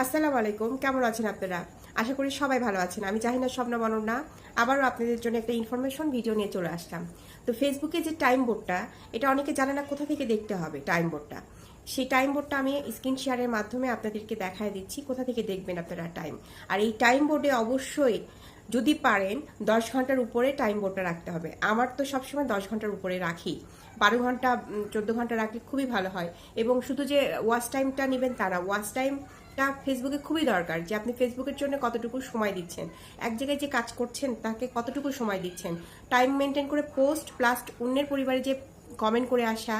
আসসালামু আলাইকুম, কেমন আছেন আপনারা? আশা করি সবাই ভালো আছেন। আমি জাহিনা স্বপ্না বননা আবারও আপনাদের জন্য একটা ইনফরমেশন ভিডিও নিয়ে চলে আসলাম। তো ফেসবুকে যে টাইম বোর্ডটা, এটা অনেকে জানে না কোথা থেকে দেখতে হবে টাইম বোর্ডটা। সেই টাইম বোর্ডটা আমি স্ক্রিন শেয়ারের মাধ্যমে আপনাদেরকে দেখায় দিচ্ছি কোথা থেকে দেখবেন আপনারা টাইম। আর এই টাইম বোর্ডে অবশ্যই যদি পারেন 10 ঘন্টার উপরে টাইম বোর্ডটা রাখতে হবে। আমার তো সবসময় 10 ঘন্টার উপরে রাখি। 12 ঘন্টা 14 ঘন্টা রাখলে খুবই ভালো হয়। এবং শুধু যে ওয়াচ টাইমটা নেবেন তা না, ওয়াচ টাইমটা ফেসবুকে খুবই দরকার, যে আপনি ফেসবুকের জন্য কতটুকু সময় দিচ্ছেন, এক জায়গায় যে কাজ করছেন তাকে কতটুকু সময় দিচ্ছেন, টাইম মেনটেন করে পোস্ট প্লাস অন্যের পরিবারে যে কমেন্ট করে আসা,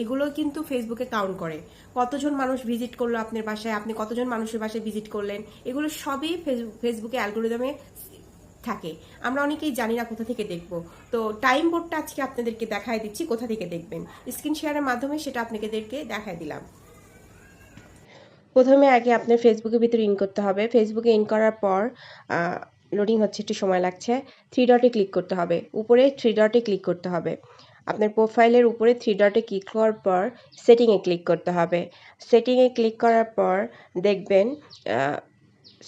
এগুলো কিন্তু ফেসবুকে কাউন্ট করে। কতজন মানুষ ভিজিট করলো আপনার বাসায়, আপনি কতজন মানুষের বাসায় ভিজিট করলেন, এগুলো সবই ফেসবুকে অ্যালগোরিদমে থাকে। আমরা অনেকেই জানি না কোথা থেকে দেখব। তো টাইম বোর্ডটা আজকে আপনাদেরকে দেখায় দিচ্ছি কোথা থেকে দেখবেন। স্ক্রিন শেয়ারের মাধ্যমে সেটা আপনাদেরকে দেখায় দিলাম। প্রথমে আগে আপনার ফেসবুকের ভিতরে ইন করতে হবে। ফেসবুকে ইন করার পর লোডিং হচ্ছে, একটু সময় লাগছে। 3 ডটে ক্লিক করতে হবে, উপরে 3 ডটে ক্লিক করতে হবে। আপনার প্রোফাইলের উপরে 3 ডটে ক্লিক করার পর সেটিংয়ে ক্লিক করতে হবে। সেটিংয়ে ক্লিক করার পর দেখবেন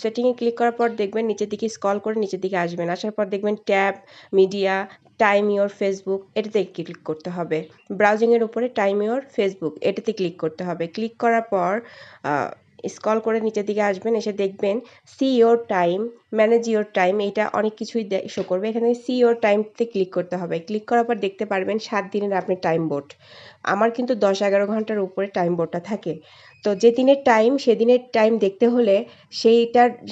সেটিংয়ে ক্লিক করার পর দেখবেন নিচের দিকে স্ক্রল করে নিচের দিকে আসবেন। আসার পর দেখবেন tab, media, time your Facebook, এটাতে ক্লিক করতে হবে। ব্রাউজিংয়ের উপরে টাইম ইওর ফেসবুক, এটাতে ক্লিক করতে হবে। ক্লিক করার পর স্ক্রল করে নিচের দিকে আসবেন, এসে দেখবেন C your time, manage your time, এইটা অনেক কিছুই শো করবে। এখানে সি ইওর টাইমতে ক্লিক করতে হবে। ক্লিক করার পর দেখতে পারবেন 7 দিনের আপনি টাইম বোর্ড। আমার কিন্তু 10-11 ঘন্টার উপরে টাইম বোর্ডটা থাকে। তো যে দিনের টাইম, সেদিনের টাইম দেখতে হলে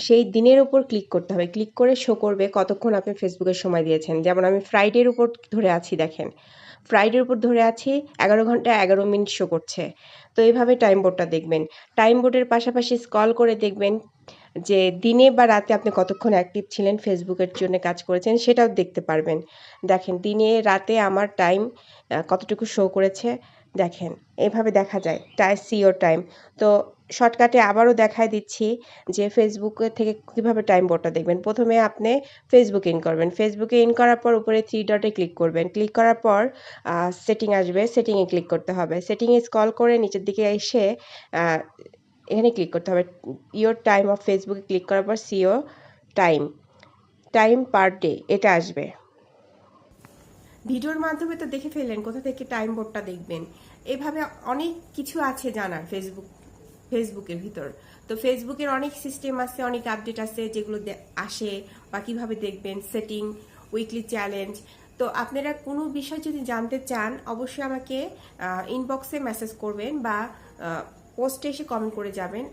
সেই দিনের উপর ক্লিক করতে হবে। ক্লিক করে শো করবে কতক্ষণ আপনি ফেসবুকে সময় দিয়েছেন। যেমন আমি ফ্রাইডের উপর ধরে আছি, দেখেন ফ্রাইডের উপর ধরে আছি, 11 ঘন্টা 11 মিনিট শো করছে। তো এইভাবে টাইম বোর্ডটা দেখবেন। টাইম বোর্ডের পাশাপাশি স্ক্রল করে দেখবেন যে দিনে বা রাতে আপনি কতক্ষণ অ্যাক্টিভ ছিলেন, ফেসবুকের জন্য কাজ করেছেন, সেটাও দেখতে পারবেন। দেখেন দিনে রাতে আমার টাইম কতটুকু শো করেছে, দেখেন এভাবে দেখা যায় সি ইওর টাইম। তো শর্টকাটে আবারও দেখায় দিচ্ছি যে ফেসবুকে থেকে কিভাবে টাইম বোর্ডটা দেখবেন। প্রথমে আপনি ফেসবুকে ইন করবেন। ফেসবুকে ইন করার পর উপরে 3 ডটে ক্লিক করবেন। ক্লিক করার পর সেটিং আসবে, সেটিংয়ে ক্লিক করতে হবে। সেটিংয়ে স্ক্রল করে নিচের দিকে এসে এখানে ক্লিক করতে হবে। ইওর টাইম অফ ফেসবুকে ক্লিক করার পর C your time, time per day, এটা আসবে। ভিডিওর মাধ্যমে তো দেখে ফেললেন কোথা থেকে টাইম বোর্ডটা দেখবেন। এভাবে অনেক কিছু আছে জানার ফেসবুকের ভিতর। তো ফেসবুকের অনেক সিস্টেম আছে, অনেক আপডেট আছে যেগুলো আসে, বা কিভাবে দেখবেন, সেটিং, উইকলি চ্যালেঞ্জ। তো আপনারা কোনো বিষয় যদি জানতে চান অবশ্যই আমাকে ইনবক্সে মেসেজ করবেন বা পোস্টে এসে কমেন্ট করে যাবেন।